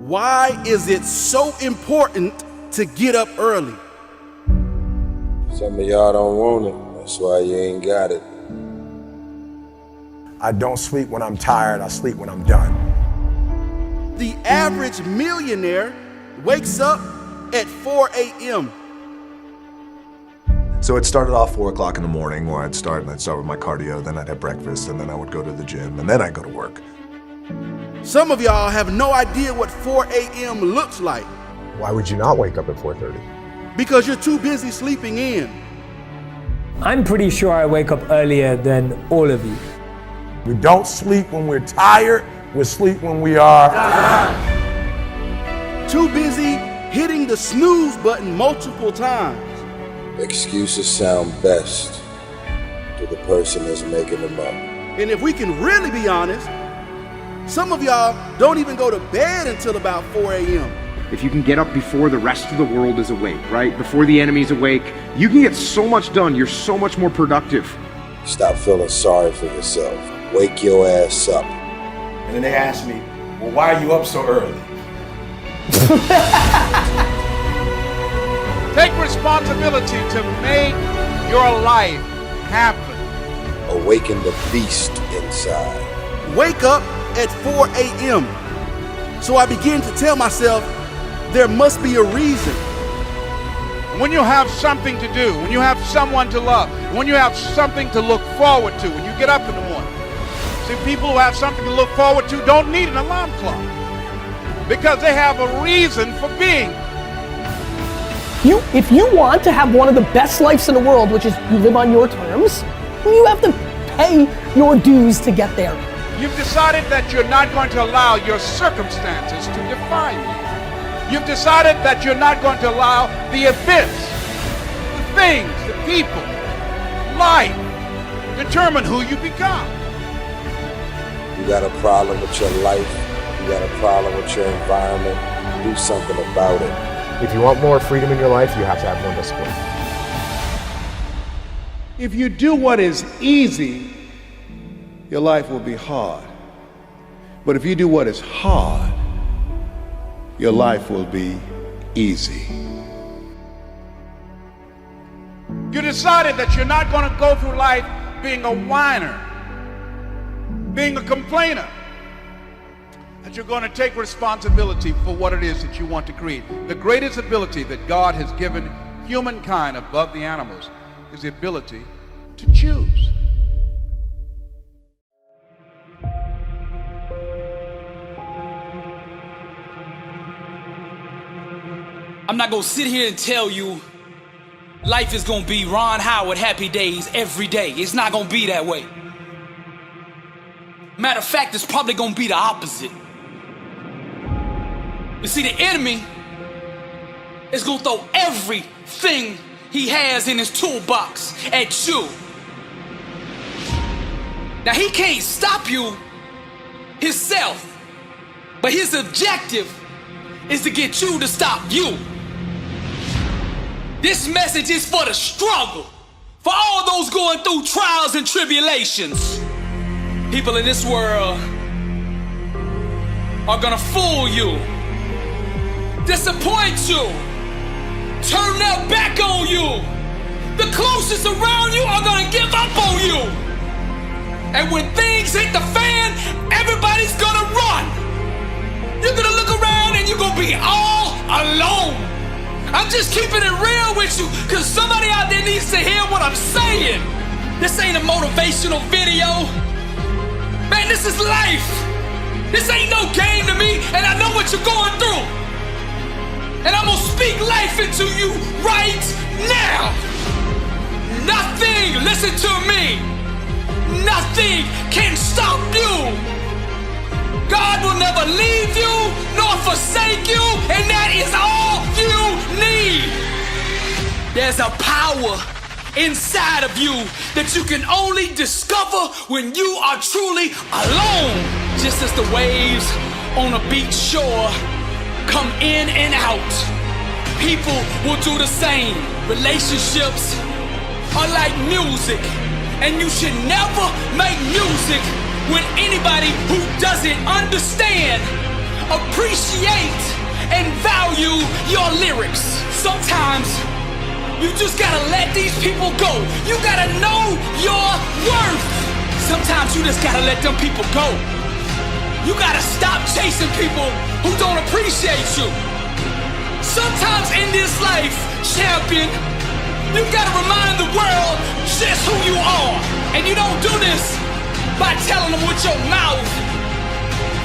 Why is it so important to get up early? Some of y'all don't want it. That's why you ain't got it. I don't sleep when I'm tired. I sleep when I'm done. The average millionaire wakes up at 4 a.m. So it started off 4 o'clock in the morning where I'd start with my cardio, then I'd have breakfast, and then I would go to the gym, and then I'd go to work. Some of y'all have no idea what 4 a.m. looks like Why would you not wake up at 4:30? because you're too busy sleeping in. I'm pretty sure I wake up earlier than all of you. We don't sleep when we're tired. We sleep when we are Too busy hitting the snooze button multiple times. Excuses sound best to the person that's making them up. And if we can really be honest, some of y'all don't even go to bed until about 4 a.m. If you can get up before the rest of the world is awake, right? Before the enemy's awake, you can get so much done. You're so much more productive. Stop feeling sorry for yourself. Wake your ass up. And then they asked me, well, why are you up so early? Take responsibility to make your life happen. Awaken the beast inside. Wake up at 4 a.m. So I begin to tell myself there must be a reason. When you have something to do, when you have someone to love, when you have something to look forward to, when you get up in the morning. See, people who have something to look forward to don't need an alarm clock because they have a reason for being. If you want to have one of the best lives in the world, which is you live on your terms, you have to pay your dues to get there. You've decided that you're not going to allow your circumstances to define you. You've decided that you're not going to allow the events, the things, the people, life, determine who you become. You got a problem with your life. You got a problem with your environment. Do something about it. If you want more freedom in your life, you have to have more discipline. If you do what is easy, your life will be hard. But if you do what is hard, your life will be easy. You decided that you're not going to go through life being a whiner, being a complainer, that you're going to take responsibility for what it is that you want to create. The greatest ability that God has given humankind above the animals is the ability to choose. I'm not gonna sit here and tell you life is gonna be Ron Howard happy days every day. It's not gonna be that way. Matter of fact, it's probably gonna be the opposite. You see, the enemy is gonna throw everything he has in his toolbox at you. Now, he can't stop you himself, but his objective is to get you to stop you. This message is for the struggle, for all those going through trials and tribulations. People in this world are gonna fool you, disappoint you, turn their back on you. The closest around you are gonna give up on you. And when things hit the fan, everybody's gonna run. You're gonna look around and you're gonna be all alone. I'm just keeping it real with you because somebody out there needs to hear what I'm saying. This ain't a motivational video. Man, this is life. This ain't no game to me, and I know what you're going through. And I'm gonna speak life into you right now. Nothing, listen to me, nothing can stop you. God will never leave you nor forsake you, and that is all you need. There's a power inside of you that you can only discover when you are truly alone. Just as the waves on a beach shore come in and out, people will do the same. Relationships are like music, and you should never make music with anybody who doesn't understand appreciate and value your lyrics. Sometimes you just gotta let these people go. You gotta know your worth. Sometimes you just gotta let them people go. You gotta stop chasing people who don't appreciate you. Sometimes in this life, champion, you gotta remind the world just who you are. And you don't do this by telling them with your mouth.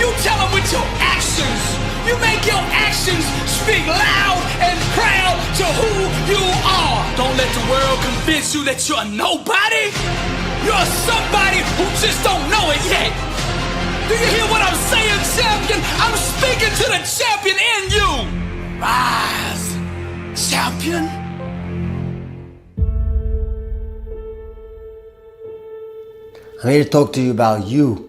You tell them with your actions. You make your actions speak loud and proud to who you are. Don't let the world convince you that you're nobody. You're somebody who just don't know it yet. Do you hear what I'm saying, champion? I'm speaking to the champion in you. Rise, champion. I'm here to talk to you about you.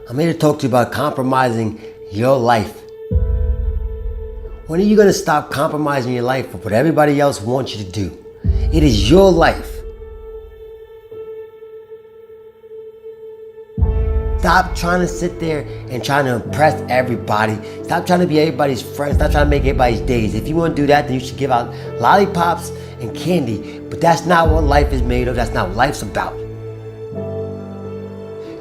I'm here to talk to you about compromising your life. When are you going to stop compromising your life for what everybody else wants you to do? It is your life. Stop trying to sit there and trying to impress everybody. Stop trying to be everybody's friend. Stop trying to make everybody's days. If you want to do that, then you should give out lollipops and candy. But that's not what life is made of. That's not what life's about.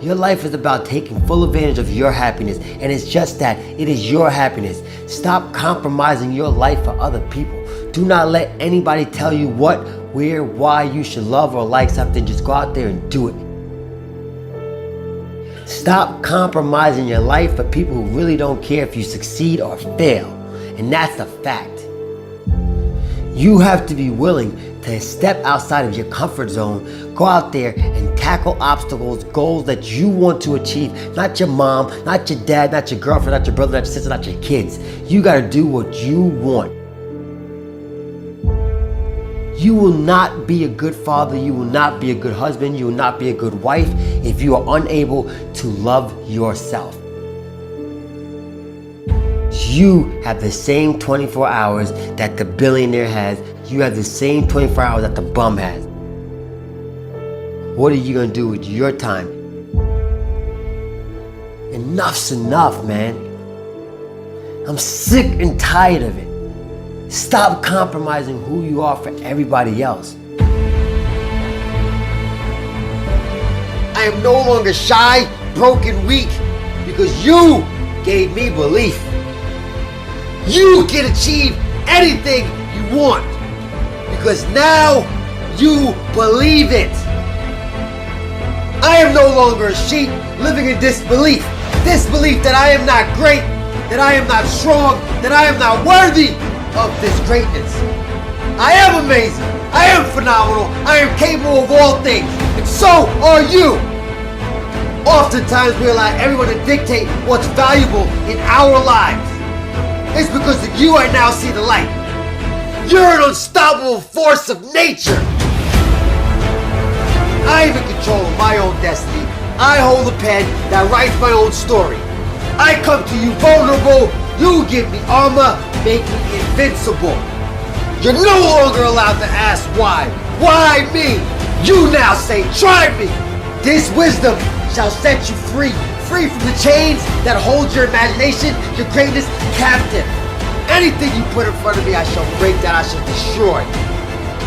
Your life is about taking full advantage of your happiness. And it's just that. It is your happiness. Stop compromising your life for other people. Do not let anybody tell you what, where, why you should love or like something. Just go out there and do it. Stop compromising your life for people who really don't care if you succeed or fail. And that's a fact. You have to be willing to step outside of your comfort zone, go out there and tackle obstacles, goals that you want to achieve. Not your mom, not your dad, not your girlfriend, not your brother, not your sister, not your kids. You gotta do what you want. You will not be a good father, you will not be a good husband, you will not be a good wife if you are unable to love yourself. You have the same 24 hours that the billionaire has. You have the same 24 hours that the bum has. What are you gonna do with your time? Enough's enough, man. I'm sick and tired of it. Stop compromising who you are for everybody else. I am no longer shy, broken, weak, because you gave me belief. You can achieve anything you want, because now you believe it. I am no longer a sheep living in disbelief. Disbelief that I am not great, that I am not strong, that I am not worthy of this greatness. I am amazing. I am phenomenal. I am capable of all things. And so are you. Oftentimes we allow everyone to dictate what's valuable in our lives. It's because of you I now see the light. You're an unstoppable force of nature. I am in control of my own destiny. I hold the pen that writes my own story. I come to you vulnerable. You give me armor, make me invincible. You're no longer allowed to ask why. Why me? You now say, try me. This wisdom shall set you free. Free from the chains that hold your imagination, your greatness captive. Anything you put in front of me, I shall break, that I shall destroy.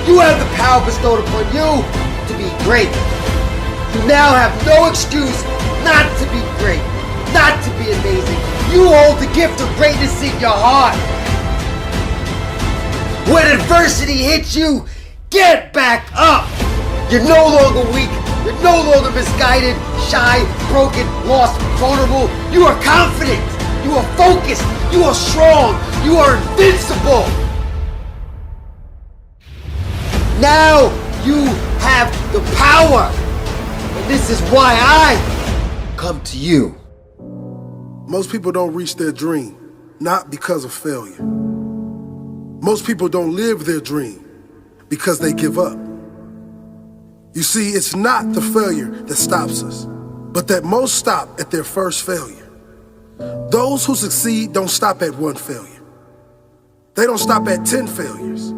You have the power bestowed upon you to be great. You now have no excuse not to be great, not to be amazing. You hold the gift of greatness in your heart. When adversity hits you, get back up. You're no longer weak. You're no longer misguided, shy, broken, lost, vulnerable. You are confident. You are focused. You are strong. You are invincible. Now you have the power. And this is why I come to you. Most people don't reach their dream, not because of failure. Most people don't live their dream because they give up. You see, it's not the failure that stops us, but that most stop at their first failure. Those who succeed don't stop at one failure. They don't stop at 10 failures.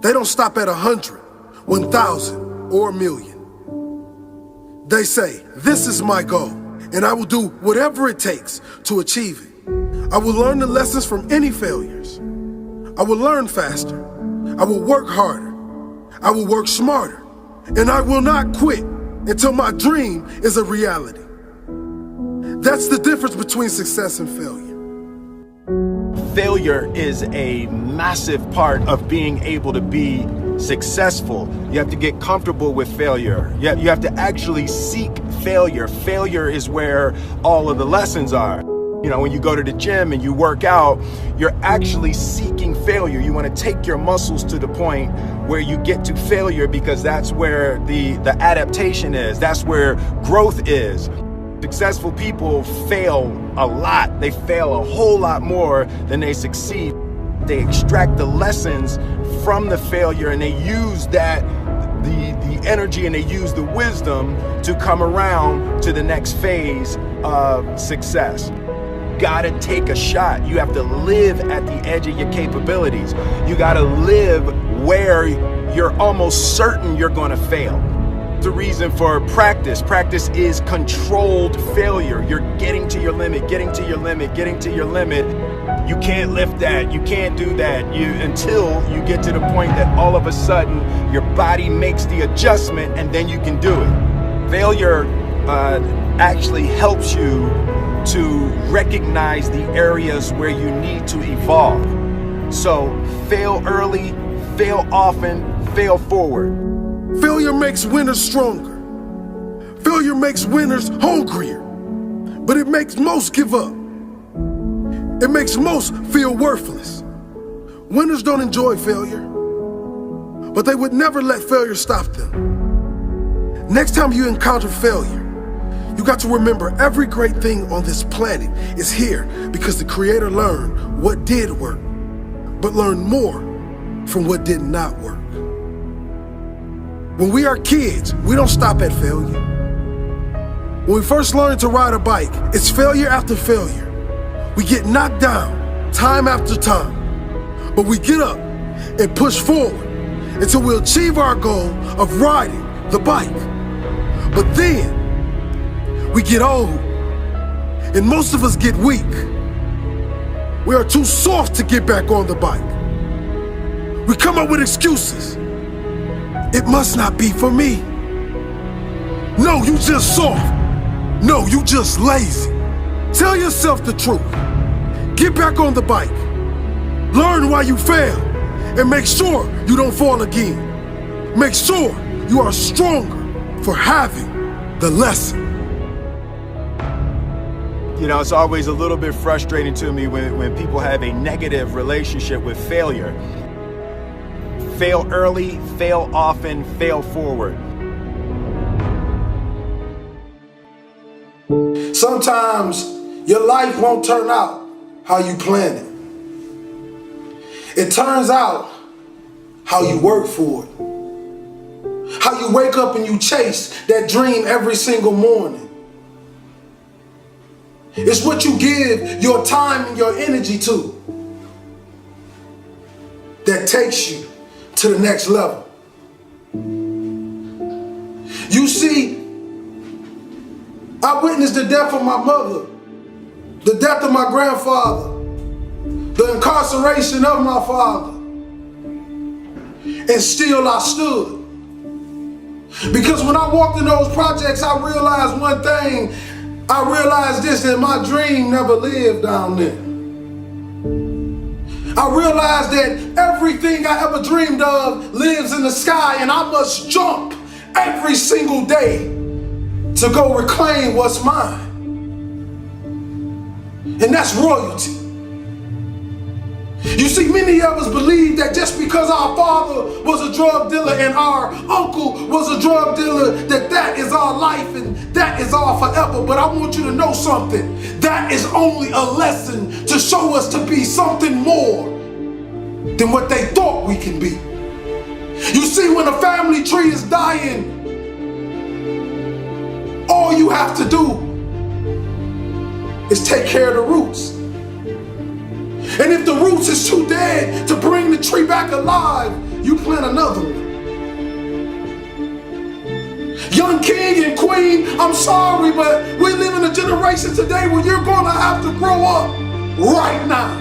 They don't stop at 100, 1,000, or 1,000,000. They say, this is my goal, and I will do whatever it takes to achieve it. I will learn the lessons from any failures. I will learn faster. I will work harder. I will work smarter. And I will not quit until my dream is a reality. That's the difference between success and failure. Failure is a massive part of being able to be successful. You have to get comfortable with failure. You have to actually seek failure. Failure is where all of the lessons are. You know, when you go to the gym and you work out, you're actually seeking failure. You want to take your muscles to the point where you get to failure, because that's where the adaptation is. That's where growth is. Successful people fail a lot. They fail a whole lot more than they succeed. They extract the lessons from the failure, and they use that, the energy, and they use the wisdom to come around to the next phase of success. Gotta take a shot. You have to live at the edge of your capabilities. You gotta live where you're almost certain you're gonna fail. The reason for practice. Practice is controlled failure. You're getting to your limit, getting to your limit, getting to your limit. You can't lift that, you can't do that, until you get to the point that all of a sudden your body makes the adjustment, and then you can do it. Failure actually helps you to recognize the areas where you need to evolve. So fail early, fail often, fail forward. Failure makes winners stronger. Failure makes winners hungrier. But it makes most give up. It makes most feel worthless. Winners don't enjoy failure, but they would never let failure stop them. Next time you encounter failure, you got to remember every great thing on this planet is here because the Creator learned what did work, but learned more from what did not work. When we are kids, we don't stop at failure. When we first learn to ride a bike, it's failure after failure. We get knocked down time after time, but we get up and push forward until we achieve our goal of riding the bike. But then we get old, and most of us get weak. We are too soft to get back on the bike. We come up with excuses. It must not be for me. No, you just soft. No, you just lazy. Tell yourself the truth. Get back on the bike. Learn why you failed, and make sure you don't fall again. Make sure you are stronger for having the lesson. You know, it's always a little bit frustrating to me when people have a negative relationship with failure. Fail early, fail often, fail forward. Sometimes your life won't turn out how you planned it. It turns out how you work for it. How you wake up and you chase that dream every single morning. It's what you give your time and your energy to that takes you to the next level. You see, I witnessed the death of my mother, the death of my grandfather, the incarceration of my father, and still I stood. Because when I walked in those projects, I realized one thing. I realized this, that my dream never lived down there. I realized that everything I ever dreamed of lives in the sky, and I must jump every single day to go reclaim what's mine. And that's royalty. You see, many of us believe that just because our father was a drug dealer and our uncle was a drug dealer, that is our life and that is our forever. But I want you to know something. That is only a lesson to show us to be something more than what they thought we can be. You see, when a family tree is dying, all you have to do is take care of the roots. And if the roots is too dead to bring the tree back alive, you plant another one. Young king and queen, I'm sorry, but we live in a generation today where you're gonna have to grow up right now.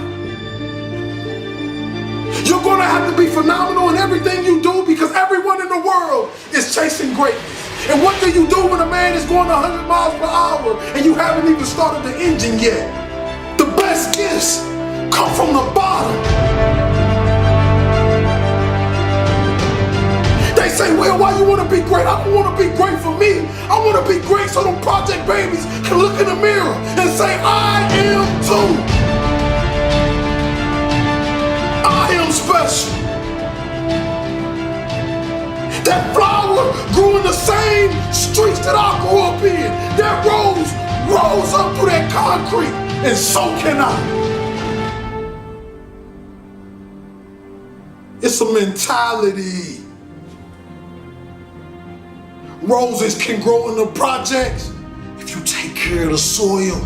You're gonna have to be phenomenal in everything you do because everyone in the world is chasing greatness. And what do you do when a man is going 100 miles per hour and you haven't even started the engine yet? The best gifts come from the bottom. They say, well, why you want to be great? I don't want to be great for me. I want to be great so them project babies can look in the mirror and say, I am too. I am special. That flower grew in the same streets that I grew up in. That rose up through that concrete, and so can I. It's a mentality. Roses can grow in the projects if you take care of the soil.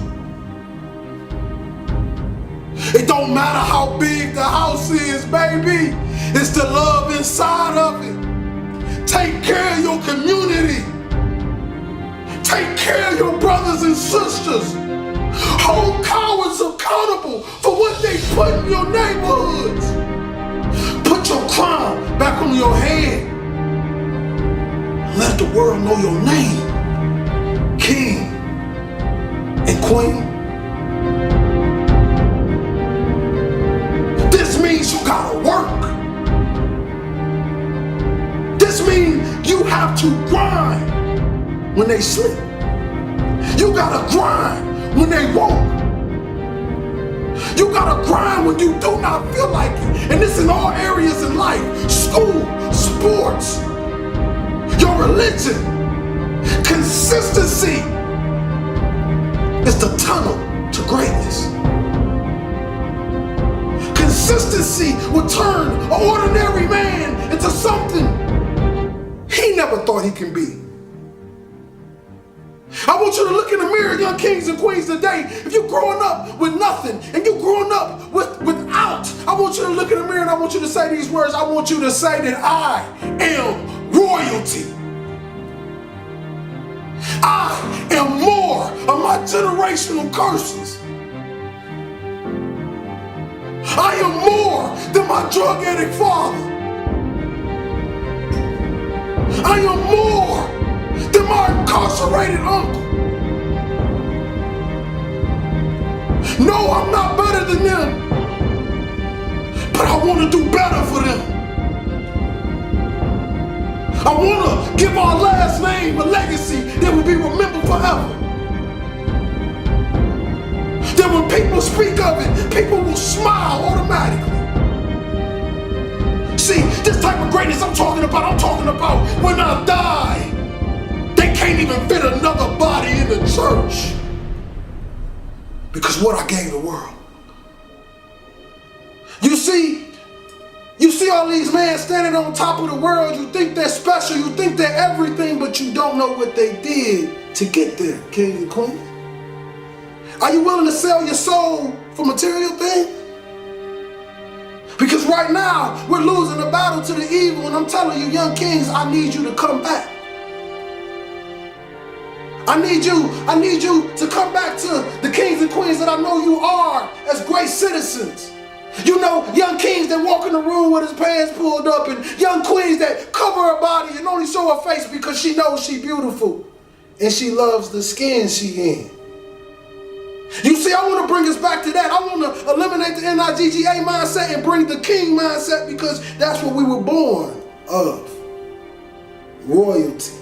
It don't matter how big the house is, baby. It's the love inside of it. Take care of your community. Take care of your brothers and sisters. Hold cowards accountable for what they put in your neighborhoods. Put your crown back on your head. Let the world know your name, king and queen. This means you gotta work. This means you have to grind when they sleep. You gotta grind when they won't. You gotta grind when you do not feel like it. And this in all areas in life. School, sports, your religion. Consistency is the tunnel to greatness. Consistency will turn an ordinary man into something he never thought he can be. I want you to look in the mirror, young kings and queens, today. If you're growing up with nothing and you're growing up without, I want you to look in the mirror and I want you to say these words. I want you to say that I am royalty. I am more of my generational curses. I am more than my drug addict father. I am more than my incarcerated uncle. No, I'm not better than them, but I want to do better for them. I want to give our last name a legacy that will be remembered forever. That when people speak of it, people will smile automatically. See, this type of greatness I'm talking about when I die, they can't even fit another body in the church because what I gave the world. You see all these men standing on top of the world. You think they're special, you think they're everything, but you don't know what they did to get there, king and queen. Are you willing to sell your soul for material things? Because right now, we're losing the battle to the evil, and I'm telling you, young kings, I need you to come back. I need you to come back to the kings and queens that I know you are as great citizens. You know, young kings that walk in the room with his pants pulled up, and young queens that cover her body and only show her face because she knows she's beautiful and she loves the skin she in. You see, I want to bring us back to that. I want to eliminate the NIGGA mindset and bring the king mindset because that's what we were born of. Royalty.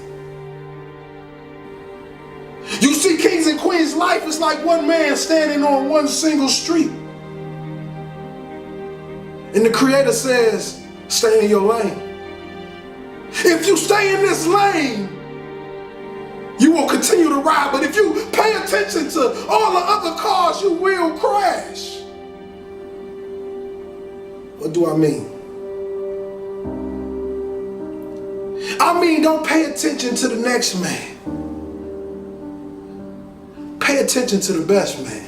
You see, kings and queens, life is like one man standing on one single street. And the Creator says, stay in your lane. If you stay in this lane, you will continue to ride, but if you pay attention to all the other cars, you will crash. What do I mean? I mean, don't pay attention to the next man. Pay attention to the best man.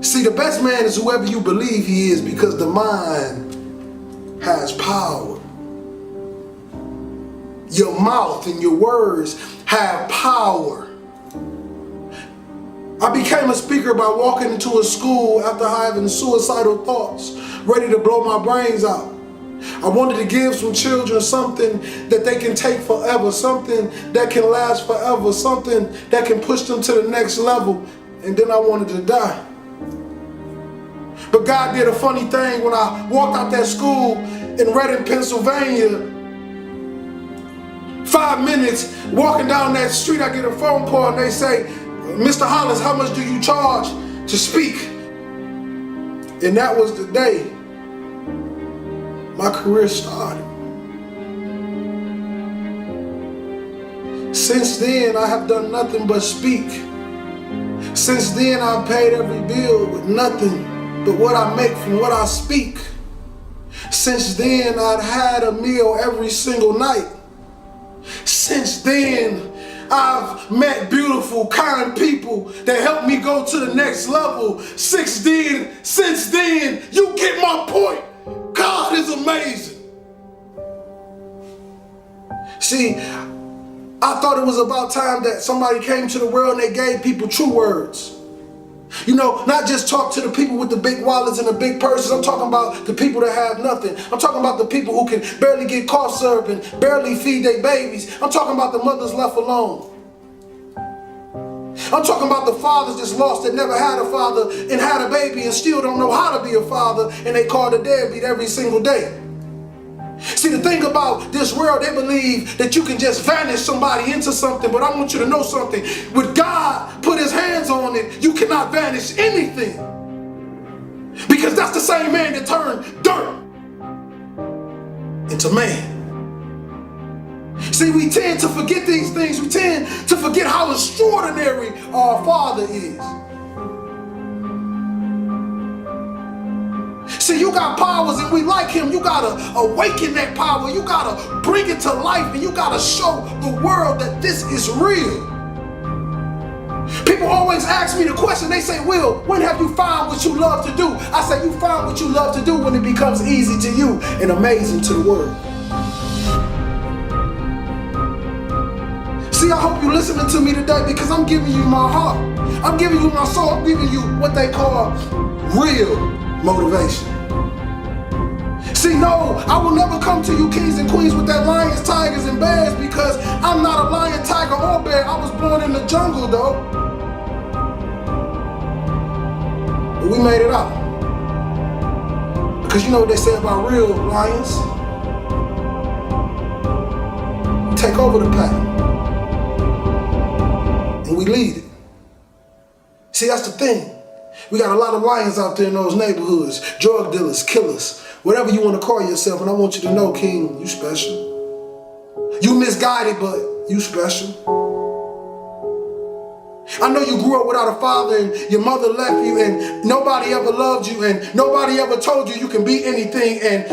See, the best man is whoever you believe he is because the mind has power. Your mouth and your words have power. I became a speaker by walking into a school after having suicidal thoughts, ready to blow my brains out. I wanted to give some children something that they can take forever, something that can last forever, something that can push them to the next level, and then I wanted to die. But God did a funny thing when I walked out that school in Reading, Pennsylvania. 5 minutes walking down that street, I get a phone call and they say, Mr. Hollis, how much do you charge to speak? And that was the day my career started. Since then, I have done nothing but speak. Since then, I've paid every bill with nothing but what I make from what I speak. Since then, I've had a meal every single night. Since then, I've met beautiful, kind people that helped me go to the next level. Since then, you get my point. God is amazing. See, I thought it was about time that somebody came to the world and they gave people true words. You know, not just talk to the people with the big wallets and the big purses. I'm talking about the people that have nothing. I'm talking about the people who can barely get cough syrup and barely feed their babies. I'm talking about the mothers left alone. I'm talking about the fathers that's lost that never had a father and had a baby and still don't know how to be a father, and they call the deadbeat every single day. See, the thing about this world, they believe that you can just vanish somebody into something, but I want you to know something. When God put his hands on it, you cannot vanish anything. Because that's the same man that turned dirt into man. See, we tend to forget these things. We tend to forget how extraordinary our Father is. See, you got powers and we like him. You gotta awaken that power. You gotta bring it to life, and you gotta show the world that this is real. People always ask me the question. They say, Will, when have you found what you love to do? I say, you find what you love to do when it becomes easy to you and amazing to the world. See, I hope you're listening to me today because I'm giving you my heart. I'm giving you my soul. I'm giving you what they call real motivation. See, no, I will never come to you kings and queens with that lions, tigers, and bears because I'm not a lion, tiger, or bear. I was born in the jungle, though. But we made it out. Because you know what they say about real lions? We take over the pack. And we lead it. See, that's the thing. We got a lot of lions out there in those neighborhoods, drug dealers, killers, whatever you want to call yourself. And I want you to know, King, you special. You misguided, but you special. I know you grew up without a father and your mother left you and nobody ever loved you and nobody ever told you you can be anything and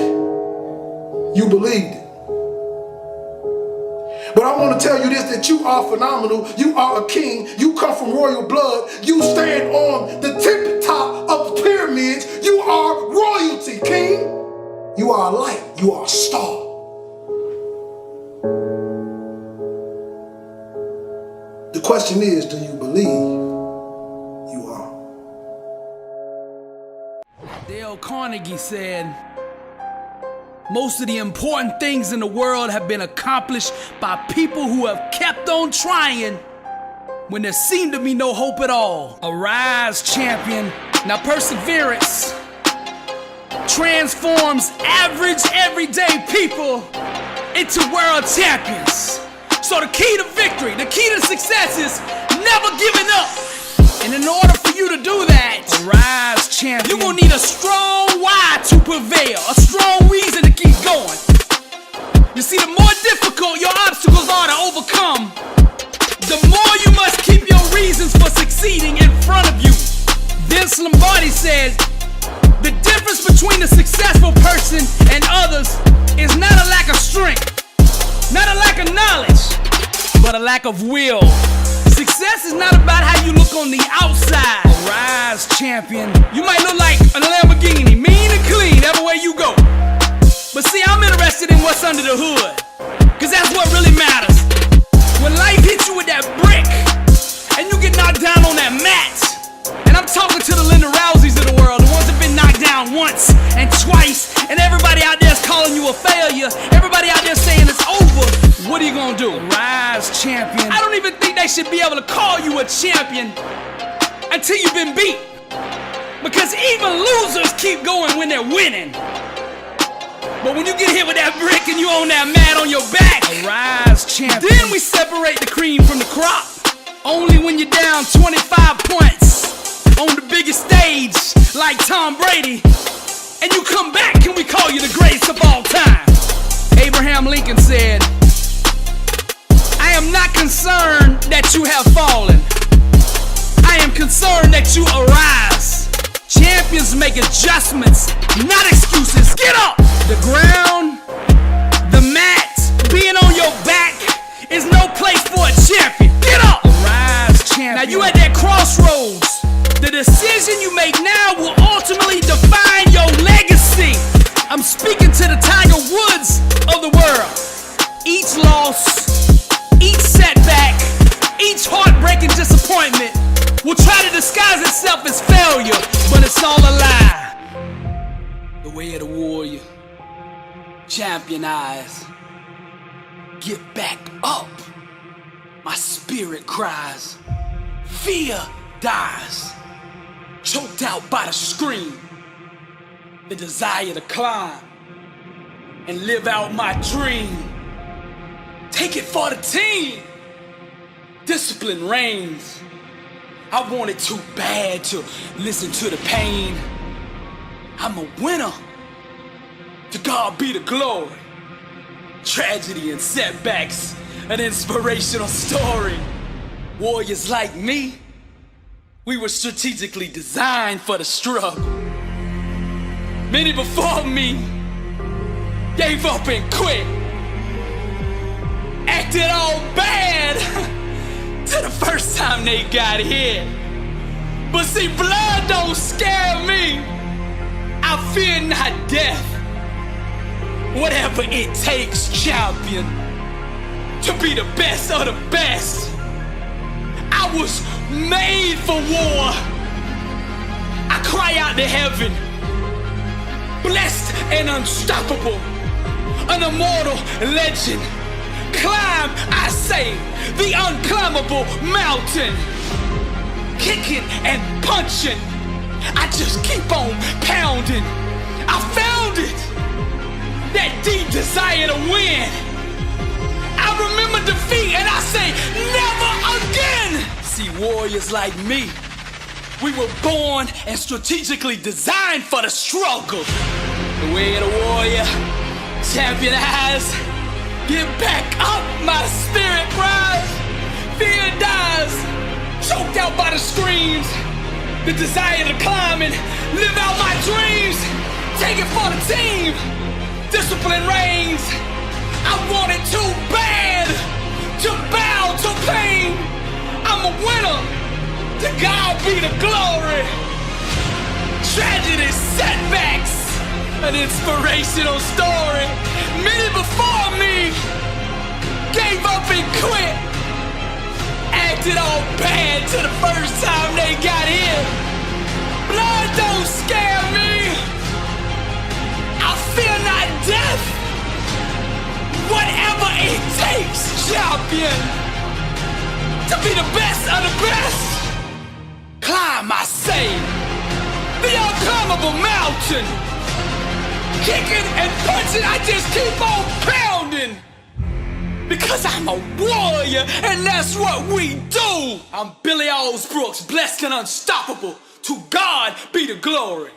you believed it. But I want to tell you this, that you are phenomenal. You are a king. You come from royal blood. You stand on the tip top of the pyramids. You are royalty, king. You are a light. You are a star. The question is, do you believe you are? Dale Carnegie said, most of the important things in the world have been accomplished by people who have kept on trying when there seemed to be no hope at all. Arise, champion. Now perseverance transforms average, everyday people into world champions. So the key to victory, the key to success is never giving up. And in order for you to do that, arise, champion, you're gonna need a strong why to prevail, a strong reason to keep going. You see, the more difficult your obstacles are to overcome, the more you must keep your reasons for succeeding in front of you. Vince Lombardi said, the difference between a successful person and others is not a lack of strength, not a lack of knowledge, but a lack of will. Success is not about how you look on the outside. Arise, champion. You might look like a Lamborghini, mean and clean everywhere you go. But see, I'm interested in what's under the hood. cause that's what really matters. When life hits you with that brick, and you get knocked down on that mat, and I'm talking to the Linda Rouseys of the world, the ones that been knocked down once and twice, and everybody out there is calling you a failure, everybody out there saying it's over, what are you gonna do? Rise, champion. I don't even think they should be able to call you a champion until you've been beat, because even losers keep going when they're winning. But when you get hit with that brick and you on that mat on your back, rise, champion. Then we separate the cream from the crop. Only when you're down 25 points on the biggest stage like Tom Brady, and you come back and we call you the greatest of all time. Abraham Lincoln said, I am not concerned that you have fallen. I am concerned that you arise. Champions make adjustments, not excuses. Get up! The ground, the mat, being on your back is no place for a champion. Get up! Arise, champion. Now you at that crossroads. The decision you make now will ultimately define your legacy. I'm speaking to the Tiger Woods of the world. Each loss, each setback, each heartbreaking disappointment will try to disguise itself as failure, but it's all a lie. The way of the warrior, champion eyes. Get back up, my spirit cries. Fear dies, choked out by the scream. The desire to climb and live out my dream. Take it for the team. Discipline reigns. I want it too bad to listen to the pain. I'm a winner. To God be the glory. Tragedy and setbacks, an inspirational story. Warriors like me, we were strategically designed for the struggle. Many before me gave up and quit. Acted all bad to the first time they got hit. But see, blood don't scare me. I fear not death. Whatever it takes, champion, to be the best of the best. I was made for war. I cry out to heaven, blessed and unstoppable, an immortal legend. Climb, I say, the unclimbable mountain. Kicking and punching, I just keep on pounding. I found it, that deep desire to win. I remember defeat and I say, never again. See, warriors like me, we were born and strategically designed for the struggle. The way of the warrior, champion eyes. Get back up, my spirit rise. Fear dies, choked out by the screams. The desire to climb and live out my dreams. Take it for the team. Discipline reigns. I want it too bad to bow to pain. I'm a winner. To God be the glory. Tragedy, setbacks, an inspirational story. Many before me gave up and quit. Acted all bad to the first time they got hit. Blood don't scare me. I fear not death. Whatever it takes, champion, to be the best of the best. Climb, I say, the unclimbable mountain. Kicking and punching, I just keep on pounding. Because I'm a warrior, and that's what we do. I'm Billy Alsbrooks, blessed and unstoppable. To God be the glory.